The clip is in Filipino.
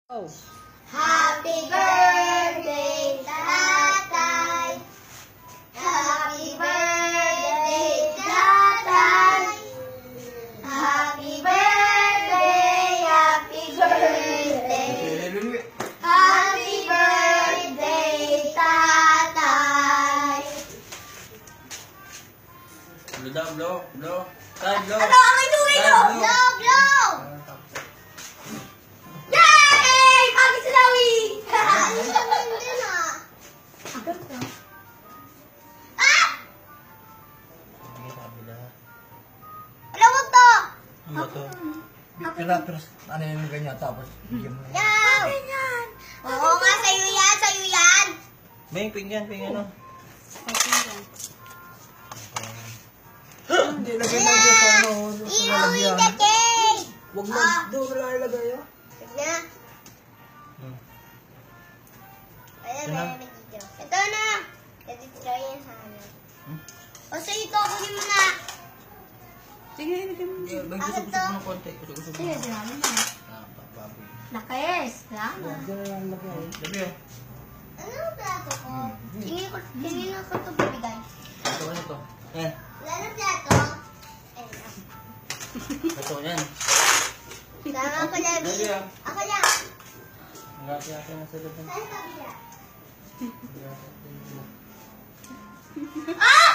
Oh. Happy birthday, Tatay! Happy birthday, Tatay! Happy birthday, happy birthday! Happy birthday, Tatay! Blow. Time, blow. Ano ang inuwi nyo? Blow, blow! Yay! Pagi si Lawi! Ano naman din ah? Ah! Alam mo to! Ano to? Pero, ano yung ganyan, tapos bigyan mo na. Yaw! Oo nga, sa'yo yan, sa'yo yan! May pinggan, ano? Hindi, lagay lang dyan sa ano, sa Iuwi lalagyan. the cake! Huwag mo, doon na lang ilagay ah. Na. Ayan, meron na dito. Ito na! Dito yan sa ano. O sa'yo ito, kunin mo na! Sige, ilagay mo. Gusto mo ng konti. Gusto mo. Sige, dami na. Baboy. Nakayers, dami. Diyan na lang ilagay. Sabi oh. Ano ang plato ko? Tingin ko ito bibigay. Ito, ano to? Wala na plato. Ayun. Ito, yan. Tama ako lang. Sabi oh. Ako lang. Ang gati-gati na sa loob. Saan sabi niya? Ah!